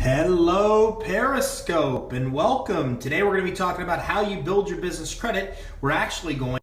Hello Periscope and welcome. Today we're going to be talking about how you build your business credit. We're actually going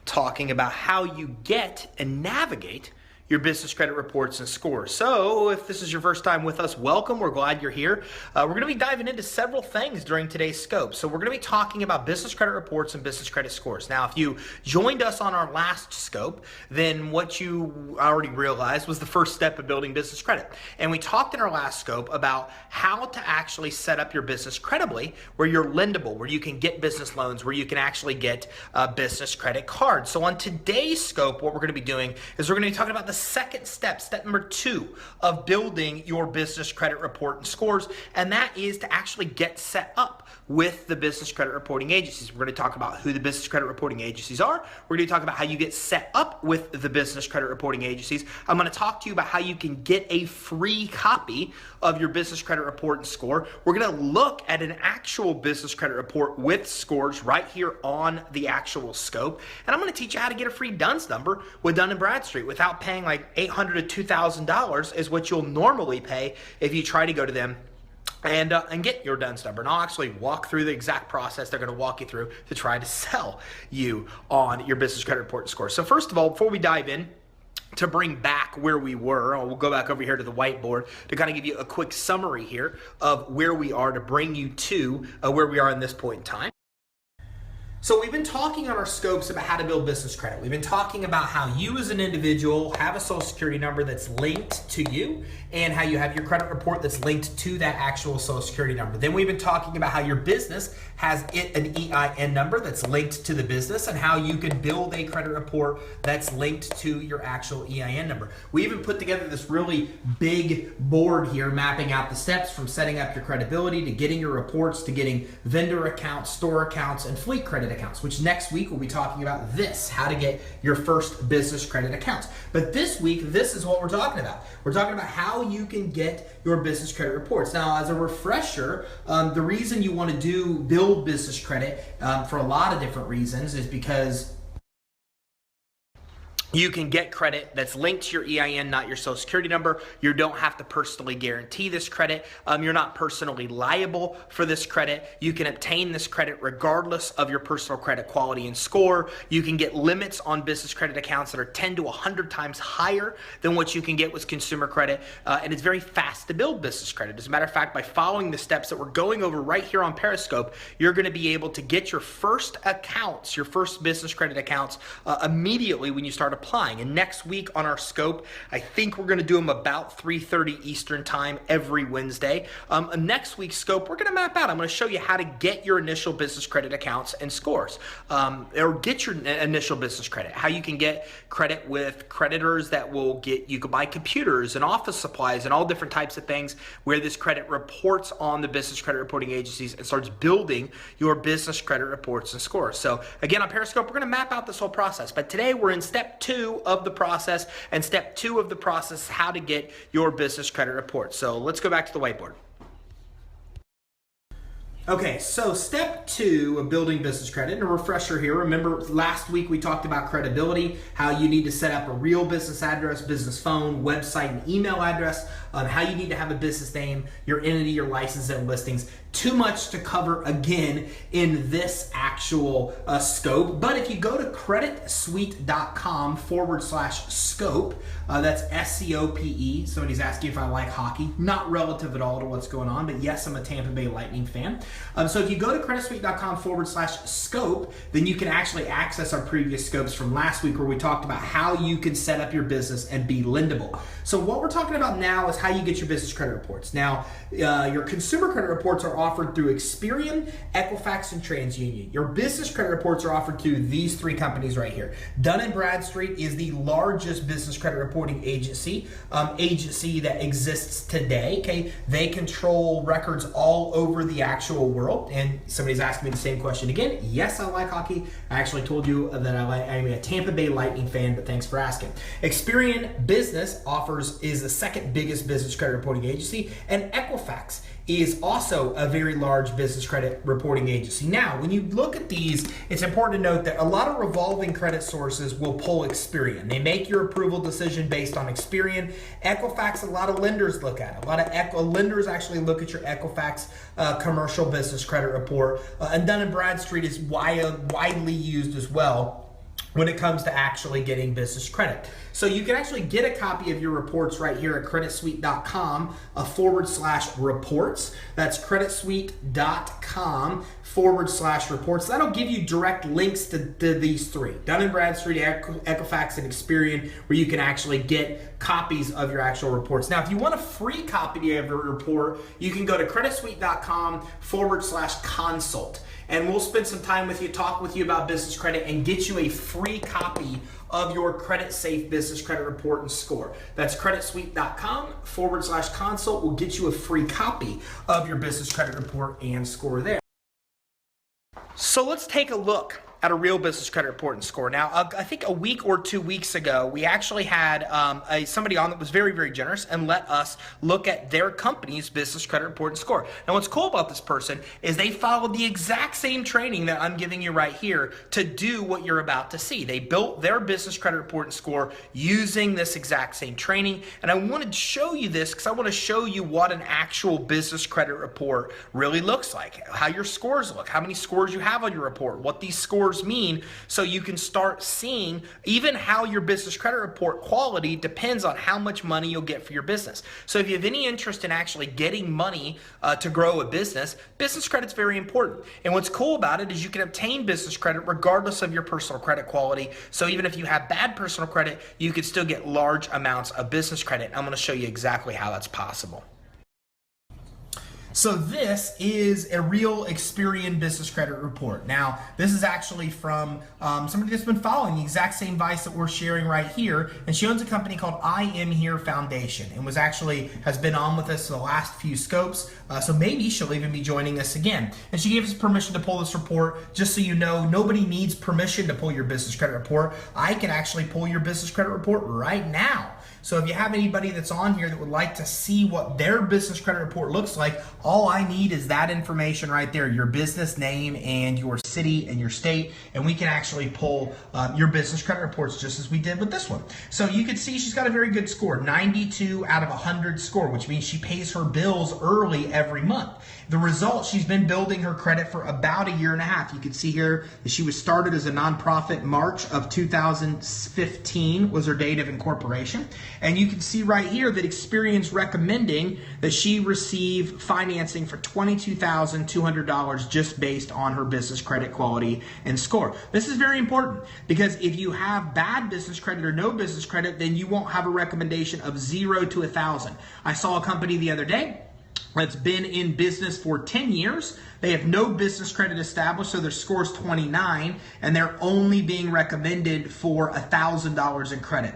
talking about how you get and navigate your business credit reports and scores. So if this is your first time with us, welcome. We're glad you're here. We're going to be diving into several things during today's scope. So we're going to be talking about business credit reports and business credit scores. Now, if you joined us on our last scope, then what you already realized was the first step of building business credit. And we talked in our last scope about how to actually set up your business credibly, where you're lendable, where you can get business loans, where you can actually get business credit cards. So on today's scope, what we're going to be doing is we're going to be talking about the second step, step number 2 of building your business credit report and scores, and that is to actually get set up with the business credit reporting agencies. We're going to talk about who the business credit reporting agencies are. We're going to talk about how you get set up with the business credit reporting agencies. I'm going to talk to you about how you can get a free copy of your business credit report and score. We're going to look at an actual business credit report with scores right here on the actual scope, and I'm going to teach you how to get a free DUNS number with Dun & Bradstreet without paying like $800 to $2,000 is what you'll normally pay if you try to go to them and get your DUNS number. And I'll actually walk through the exact process they're going to walk you through to try to sell you on your business credit report and score. So first of all, before we dive in, to bring back where we were, we'll go back over here to the whiteboard to kind of give you a quick summary here of where we are to bring you to where we are in this point in time. So we've been talking on our scopes about how to build business credit. We've been talking about how you as an individual have a social security number that's linked to you and how you have your credit report that's linked to that actual social security number. Then we've been talking about how your business has an EIN number that's linked to the business and how you can build a credit report that's linked to your actual EIN number. We even put together this really big board here mapping out the steps from setting up your credibility to getting your reports to getting vendor accounts, store accounts, and fleet credit accounts, which next week we'll be talking about this, how to get your first business credit accounts. But this week, this is what we're talking about. We're talking about how you can get your business credit reports. Now, as a refresher, the reason you want to build business credit for a lot of different reasons is because you can get credit that's linked to your EIN, not your social security number. You don't have to personally guarantee this credit. You're not personally liable for this credit. You can obtain this credit regardless of your personal credit quality and score. You can get limits on business credit accounts that are 10 to 100 times higher than what you can get with consumer credit. And it's very fast to build business credit. As a matter of fact, by following the steps that we're going over right here on Periscope, you're going to be able to get your first accounts, your first business credit accounts immediately when you start applying. And next week on our scope, I think we're going to do them about 3:30 Eastern time every Wednesday. Next week's scope, we're going to map out. I'm going to show you how to get your initial business credit accounts and scores, or get your initial business credit. How you can get credit with creditors that will get you can buy computers and office supplies and all different types of things, where this credit reports on the business credit reporting agencies and starts building your business credit reports and scores. So again, on Periscope, we're going to map out this whole process. But today we're in step 2 of the process, and step 2 of the process is how to get your business credit report. So let's go back to the whiteboard. Okay, so step 2 of building business credit, and a refresher here. Remember last week we talked about credibility, how you need to set up a real business address, business phone, website, and email address, how you need to have a business name, your entity, your license, and listings. Too much to cover again in this actual scope, but if you go to creditsuite.com/scope, that's SCOPE. Somebody's asking if I like hockey. Not relative at all to what's going on, but yes, I'm a Tampa Bay Lightning fan. So if you go to creditsuite.com/scope, then you can actually access our previous scopes from last week, where we talked about how you can set up your business and be lendable. So what we're talking about now is how you get your business credit reports. Now, your consumer credit reports are offered through Experian, Equifax, and TransUnion. Your business credit reports are offered through these 3 companies right here. Dun & Bradstreet is the largest business credit reporting agency that exists today. Okay, they control records all over the actual world. And somebody's asking me the same question again. Yes, I like hockey. I actually told you that I'm a Tampa Bay Lightning fan, but thanks for asking. Experian Business is the second biggest business credit reporting agency, and Equifax is also a very large business credit reporting agency. Now, when you look at these, it's important to note that a lot of revolving credit sources will pull Experian. They make your approval decision based on Experian. Equifax, a lot of lenders look at it. A lot of lenders actually look at your Equifax commercial business credit report. And Dun & Bradstreet is widely used as well when it comes to actually getting business credit. So you can actually get a copy of your reports right here at creditsuite.com/reports. That's creditsuite.com/reports. That'll give you direct links to these three, Dun & Bradstreet, Equifax, and Experian, where you can actually get copies of your actual reports. Now, if you want a free copy of your report, you can go to creditsuite.com/consult. And we'll spend some time with you, talk with you about business credit, and get you a free copy of your credit safe business credit report and score. That's creditsuite.com/consult. We'll get you a free copy of your business credit report and score there. So let's take a look at a real business credit report and score. Now, I think a week or 2 weeks ago, we actually had somebody on that was very, very generous and let us look at their company's business credit report and score. Now, what's cool about this person is they followed the exact same training that I'm giving you right here to do what you're about to see. They built their business credit report and score using this exact same training. And I wanted to show you this because I want to show you what an actual business credit report really looks like, how your scores look, how many scores you have on your report, what these scores mean, so you can start seeing even how your business credit report quality depends on how much money you'll get for your business. So if you have any interest in actually getting money to grow a business credit's very important. And what's cool about it is you can obtain business credit regardless of your personal credit quality. So even if you have bad personal credit, you can still get large amounts of business credit. I'm going to show you exactly how that's possible. So this is a real Experian business credit report. Now, this is actually from somebody that's been following the exact same advice that we're sharing right here, and she owns a company called I Am Here Foundation, and has been on with us the last few scopes. So maybe she'll even be joining us again. And she gave us permission to pull this report. Just so you know, nobody needs permission to pull your business credit report. I can actually pull your business credit report right now. So if you have anybody that's on here that would like to see what their business credit report looks like, all I need is that information right there, your business name and your city and your state, and we can actually pull your business credit reports just as we did with this one. So you can see she's got a very good score, 92 out of 100 score, which means she pays her bills early every month. The result, she's been building her credit for about a year and a half. You can see here that she was started as a nonprofit March of 2015 was her date of incorporation. And you can see right here that Experian's recommending that she receive financing for $22,200 just based on her business credit quality and score. This is very important because if you have bad business credit or no business credit, then you won't have a recommendation of 0 to 1,000. I saw a company the other day that's been in business for 10 years. They have no business credit established, so their score is 29, and they're only being recommended for $1,000 in credit.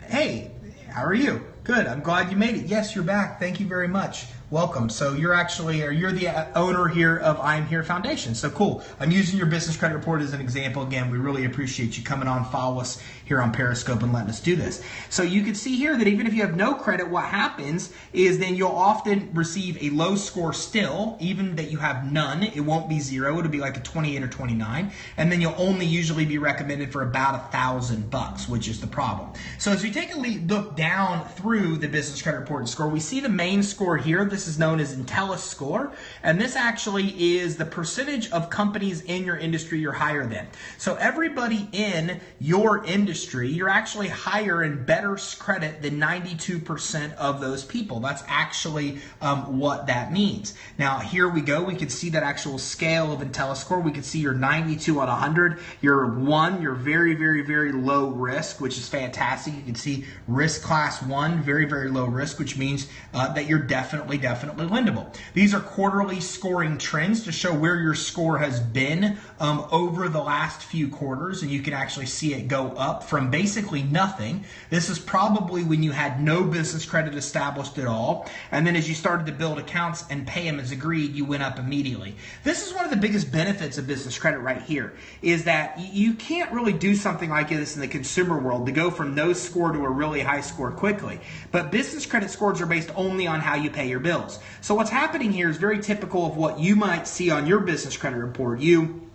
Hey, how are you? Good, I'm glad you made it. Yes, you're back. Thank you very much. Welcome. So you're the owner here of I Am Here Foundation. So cool. I'm using your business credit report as an example. Again, we really appreciate you coming on, follow us here on Periscope and letting us do this. So you can see here that even if you have no credit, what happens is then you'll often receive a low score still, even that you have none. It won't be 0. It'll be like a 28 or 29. And then you'll only usually be recommended for about $1,000, which is the problem. So as we take a look down through the business credit report and score, we see the main score here. This is known as Intellis score, and this actually is the percentage of companies in your industry you're higher than. So everybody in your industry, you're actually higher and better credit than 92% of those people. That's actually what that means. Now here we go. We can see that actual scale of Intellis score. We can see you're 92 on 100. You're 1. You're very, very, very low risk, which is fantastic. You can see risk class 1, very, very low risk, which means that you're definitely lendable. These are quarterly scoring trends to show where your score has been over the last few quarters, and you can actually see it go up from basically nothing. This is probably when you had no business credit established at all, and then as you started to build accounts and pay them as agreed, you went up immediately. This is one of the biggest benefits of business credit right here, is that you can't really do something like this in the consumer world to go from no score to a really high score quickly. But business credit scores are based only on how you pay your bills. So what's happening here is very typical of what you might see on your business credit report. You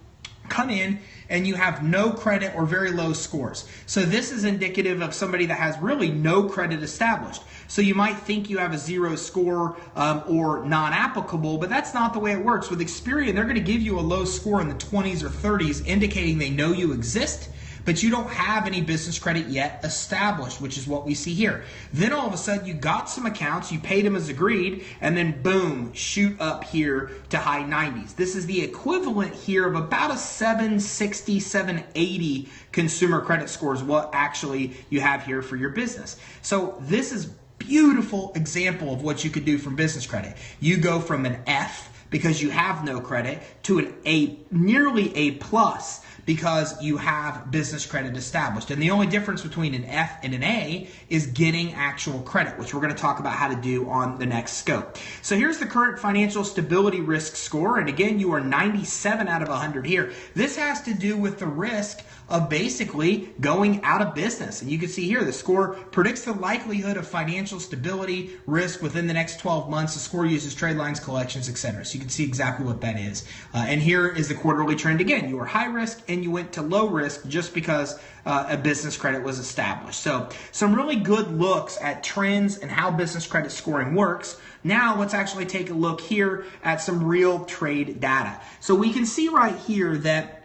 come in and you have no credit or very low scores. So this is indicative of somebody that has really no credit established. So you might think you have a 0 score or non-applicable, but that's not the way it works. With Experian, they're going to give you a low score in the 20s or 30s, indicating they know you exist, but you don't have any business credit yet established, which is what we see here. Then all of a sudden you got some accounts, you paid them as agreed, and then boom, shoot up here to high 90s. This is the equivalent here of about a 760, 780 consumer credit score is what actually you have here for your business. So this is beautiful example of what you could do from business credit. You go from an F because you have no credit to an A, nearly A plus, because you have business credit established. And the only difference between an F and an A is getting actual credit, which we're going to talk about how to do on the next scope. So here's the current financial stability risk score. And again, you are 97 out of 100 here. This has to do with the risk of basically going out of business. And you can see here the score predicts the likelihood of financial stability risk within the next 12 months. The score uses trade lines, collections, etc. So you can see exactly what that is. And here is the quarterly trend. Again, you were high risk and you went to low risk just because a business credit was established. So some really good looks at trends and how business credit scoring works. Now let's actually take a look here at some real trade data. So we can see right here that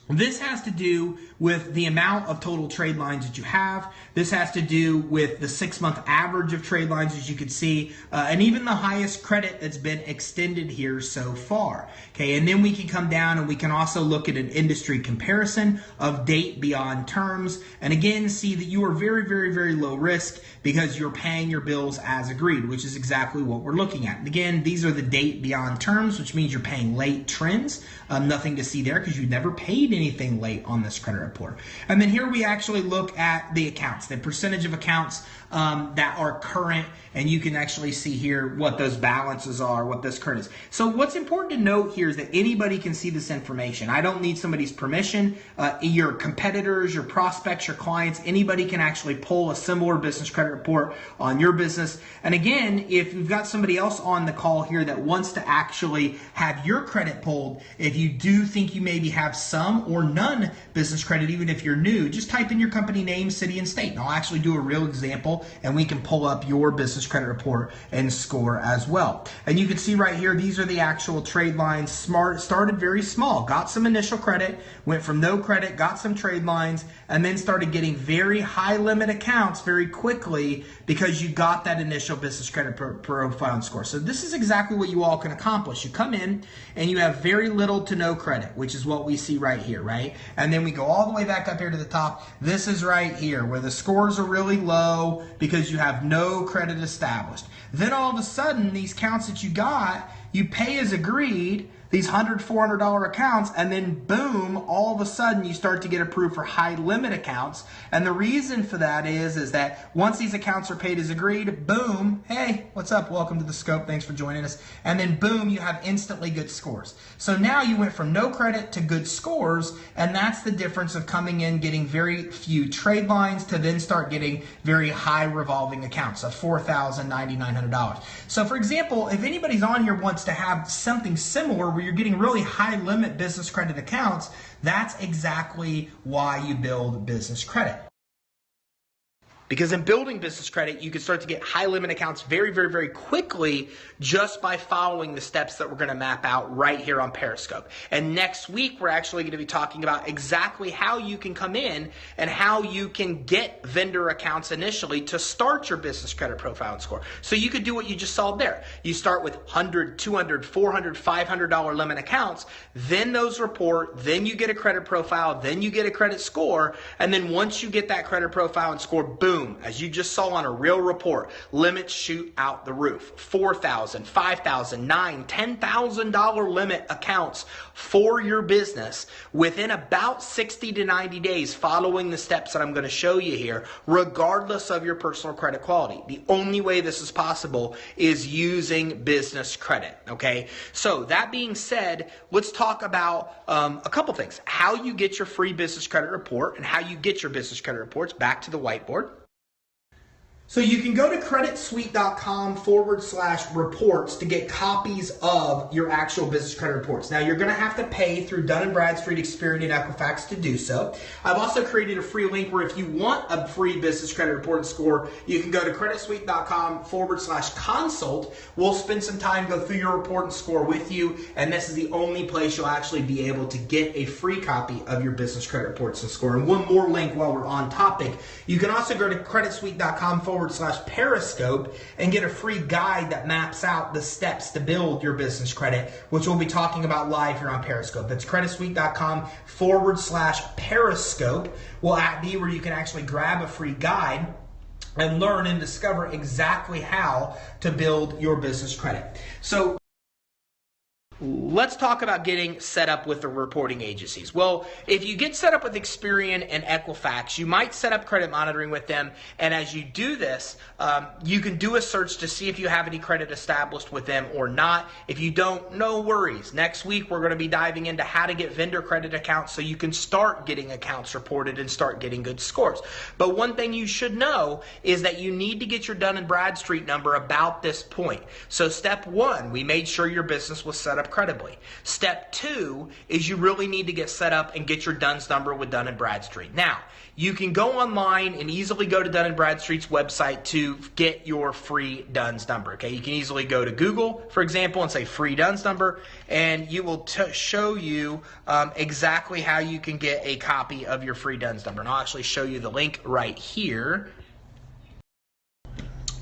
this has to do with the amount of total trade lines that you have. This has to do with the 6-month average of trade lines, as you can see, and even the highest credit that's been extended here so far. Okay, and then we can come down and we can also look at an industry comparison of date beyond terms, and again see that you are very, very, very low risk because you're paying your bills as agreed, which is exactly what we're looking at. And again, these are the date beyond terms, which means you're paying late trends. Nothing to see there because you never paid anything late on this credit report. And then here we actually look at the accounts, the percentage of accounts that are current, and you can actually see here what those balances are, what this current is. So what's important to note here is that anybody can see this information. I don't need somebody's permission. Your competitors, your prospects, your clients, anybody can actually pull a similar business credit report on your business. And again, if you've got somebody else on the call here that wants to actually have your credit pulled, if you do think you maybe have some or none business credit, even if you're new, just type in your company name, city, and state, and I'll actually do a real example, and we can pull up your business credit report and score as well. And you can see right here, these are the actual trade lines. Started very small, got some initial credit, went from no credit, got some trade lines, and then started getting very high limit accounts very quickly because you got that initial business credit profile and score. So this is exactly what you all can accomplish. You come in and you have very little to no credit, which is what we see right here, right? And then we go all the way back up here to the top. This is right here where the scores are really low because you have no credit established. Then all of a sudden, these accounts that you got, you pay as agreed, these $100, $400 accounts, and then boom, all of a sudden you start to get approved for high limit accounts. And the reason for that is that once these accounts are paid as agreed, boom, hey, what's up? Welcome to the scope. Thanks for joining us. And then boom, you have instantly good scores. So now you went from no credit to good scores, and that's the difference of coming in, getting very few trade lines to then start getting very high revolving accounts of $4,000, $9,900. So for example, if anybody's on here wants to have something similar where you're getting really high limit business credit accounts, that's exactly why you build business credit. Because in building business credit, you can start to get high limit accounts very, very, very quickly just by following the steps that we're going to map out right here on Periscope. And next week, we're actually going to be talking about exactly how you can come in and how you can get vendor accounts initially to start your business credit profile and score. So you could do what you just saw there. You start with $100, $200, $400, $500 limit accounts, then those report, then you get a credit profile, then you get a credit score, and then once you get that credit profile and score, boom, as you just saw on a real report, limits shoot out the roof. $4,000, $5,000, $9,000, $10,000 limit accounts for your business within about 60 to 90 days following the steps that I'm going to show you here, regardless of your personal credit quality. The only way this is possible is using business credit, okay? So that being said, let's talk about a couple things. How you get your free business credit report and how you get your business credit reports. Back to the whiteboard. So you can go to creditsuite.com/reports to get copies of your actual business credit reports. Now you're going to have to pay through Dun & Bradstreet, Experian, and Equifax to do so. I've also created a free link where if you want a free business credit report and score, you can go to creditsuite.com/consult. We'll spend some time, go through your report and score with you, and this is the only place you'll actually be able to get a free copy of your business credit reports and score. And one more link while we're on topic, you can also go to creditsuite.com/Periscope and get a free guide that maps out the steps to build your business credit, which we'll be talking about live here on Periscope. That's creditsuite.com/Periscope will be where you can actually grab a free guide and learn and discover exactly how to build your business credit. So let's talk about getting set up with the reporting agencies. Well, if you get set up with Experian and Equifax, you might set up credit monitoring with them. And as you do this, you can do a search to see if you have any credit established with them or not. If you don't, no worries. Next week, we're going to be diving into how to get vendor credit accounts so you can start getting accounts reported and start getting good scores. But one thing you should know is that you need to get your Dun & Bradstreet number about this point. So step one, we made sure your business was set up credibly. Step two is you really need to get set up and get your DUNS number with Dun & Bradstreet. Now, you can go online and easily go to Dun & Bradstreet's website to get your free DUNS number. Okay, you can easily go to Google, for example, and say free DUNS number, and you will show you exactly how you can get a copy of your free DUNS number. And I'll actually show you the link right here.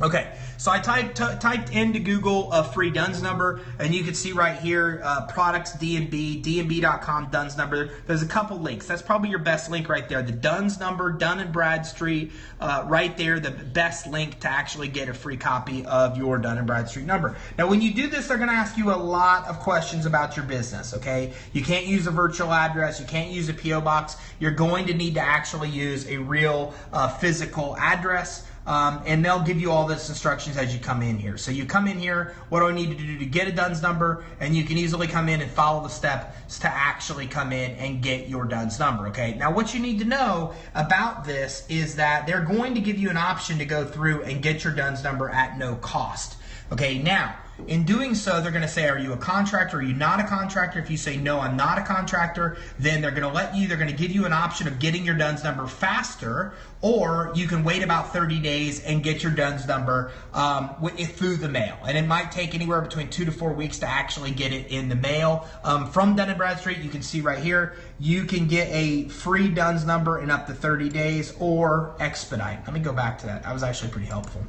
Okay, so I typed into Google a free DUNS number, and you can see right here, products D&B, dnb.com DUNS number. There's a couple links. That's probably your best link right there. The DUNS number, Dun & Bradstreet, right there, the best link to actually get a free copy of your Dun & Bradstreet number. Now, when you do this, they're going to ask you a lot of questions about your business, okay? You can't use a virtual address. You can't use a P.O. box. You're going to need to actually use a real physical address. And they'll give you all this instructions as you come in here. So you come in here, what do I need to do to get a DUNS number? And you can easily come in and follow the steps to actually come in and get your DUNS number, okay? Now what you need to know about this is that they're going to give you an option to go through and get your DUNS number at no cost. Okay, now, in doing so, they're going to say, are you a contractor? Are you not a contractor? If you say, no, I'm not a contractor, then they're going to give you an option of getting your DUNS number faster, or you can wait about 30 days and get your DUNS number through the mail. And it might take anywhere between 2 to 4 weeks to actually get it in the mail. From Dun & Bradstreet, you can see right here, you can get a free DUNS number in up to 30 days or expedite. Let me go back to that. That was actually pretty helpful.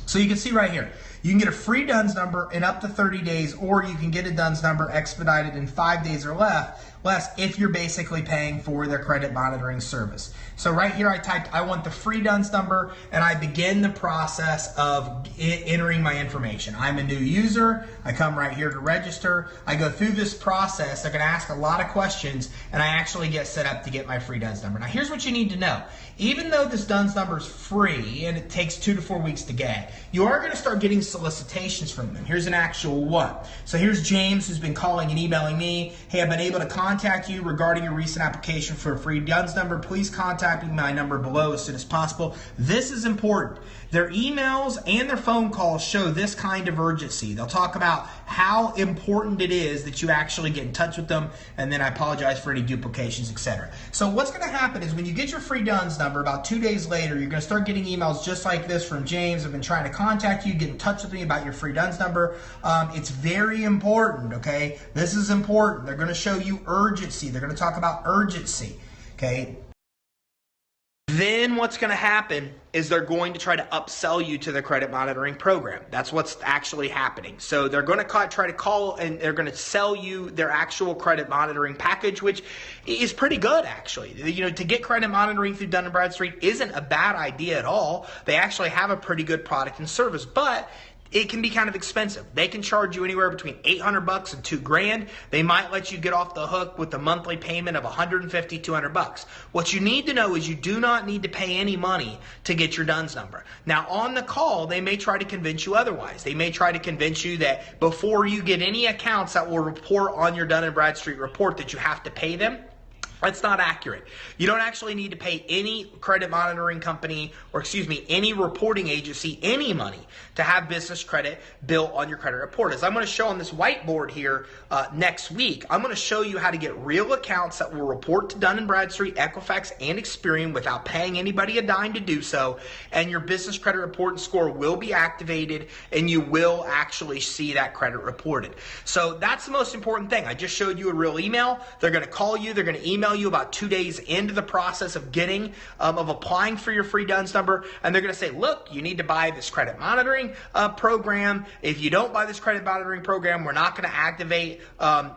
So you can see right here, you can get a free DUNS number in up to 30 days, or you can get a DUNS number expedited in 5 days or less if you're basically paying for their credit monitoring service. So right here I typed, I want the free DUNS number, and I begin the process of entering my information. I'm a new user. I come right here to register. I go through this process. They're going to ask a lot of questions, and I actually get set up to get my free DUNS number. Now here's what you need to know. Even though this DUNS number is free and it takes 2 to 4 weeks to get, you are going to start getting solicitations from them. Here's an actual one. So here's James, who's been calling and emailing me. Hey, I've been able to contact you regarding your recent application for a free DUNS number. Please contact me, my number below, as soon as possible. This is important. Their emails and their phone calls show this kind of urgency. They'll talk about how important it is that you actually get in touch with them, and then I apologize for any duplications, etc. So what's going to happen is when you get your free DUNS number, about 2 days later, you're going to start getting emails just like this from James. I've been trying to contact you, get in touch with me about your free DUNS number. It's very important, okay? This is important. They're going to show you urgency. They're going to talk about urgency, okay? Then what's going to happen is they're going to try to upsell you to the credit monitoring program. That's what's actually happening. So they're going to try to call and they're going to sell you their actual credit monitoring package, which is pretty good actually. You know, to get credit monitoring through Dun & Bradstreet isn't a bad idea at all. They actually have a pretty good product and service, but it can be kind of expensive. They can charge you anywhere between $800 and $2,000. They might let you get off the hook with a monthly payment of $150, $200. What you need to know is you do not need to pay any money to get your DUNS number. Now on the call, they may try to convince you otherwise. They may try to convince you that before you get any accounts that will report on your Dun & Bradstreet report that you have to pay them. That's not accurate. You don't actually need to pay any credit monitoring company, or any reporting agency any money to have business credit built on your credit report. As I'm going to show on this whiteboard here next week, I'm going to show you how to get real accounts that will report to Dun & Bradstreet, Equifax, and Experian without paying anybody a dime to do so, and your business credit report and score will be activated, and you will actually see that credit reported. So that's the most important thing. I just showed you a real email. They're going to call you. They're going to email you about 2 days into the process of applying for your free DUNS number, and they're going to say, look, you need to buy this credit monitoring program. If you don't buy this credit monitoring program, we're not going to activate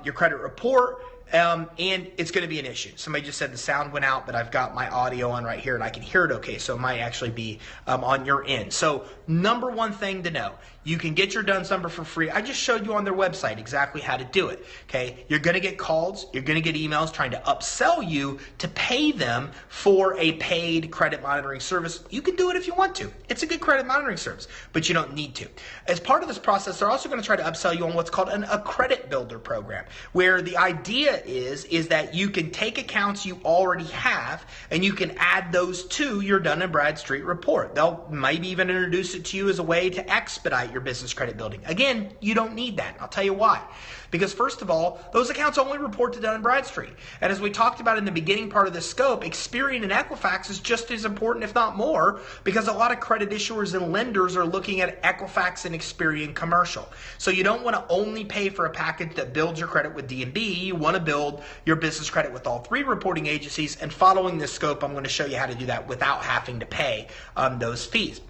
your credit report. And it's going to be an issue. Somebody just said the sound went out, but I've got my audio on right here and I can hear it okay, so it might actually be on your end. So number one thing to know, you can get your DUNS number for free. I just showed you on their website exactly how to do it. Okay, you're going to get calls, you're going to get emails trying to upsell you to pay them for a paid credit monitoring service. You can do it if you want to. It's a good credit monitoring service, but you don't need to. As part of this process, they're also going to try to upsell you on what's called a credit builder program, where the idea is that you can take accounts you already have and you can add those to your Dun & Bradstreet report. They'll maybe even introduce it to you as a way to expedite your business credit building. Again, you don't need that. I'll tell you why. Because first of all, those accounts only report to Dun & Bradstreet. And as we talked about in the beginning part of the scope, Experian and Equifax is just as important, if not more, because a lot of credit issuers and lenders are looking at Equifax and Experian commercial. So you don't want to only pay for a package that builds your credit with D&B. You want to build your business credit with all three reporting agencies. And following this scope, I'm going to show you how to do that without having to pay those fees.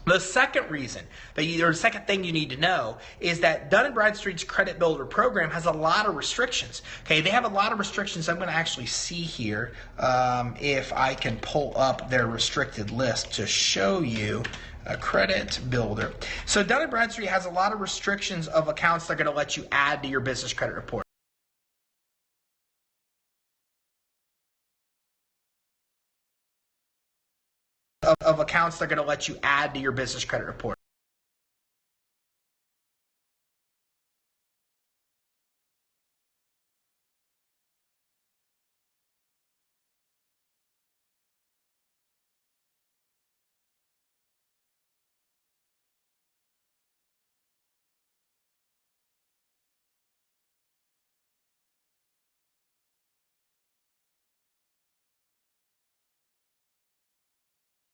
The second reason, or the second thing you need to know, is that Dun & Bradstreet's Credit Builder program has a lot of restrictions. Okay, they have a lot of restrictions. I'm going to actually see here if I can pull up their restricted list to show you a credit builder. So Dun & Bradstreet has a lot of restrictions of accounts they're going to let you add to your business credit report. Of accounts they're going to let you add to your business credit report.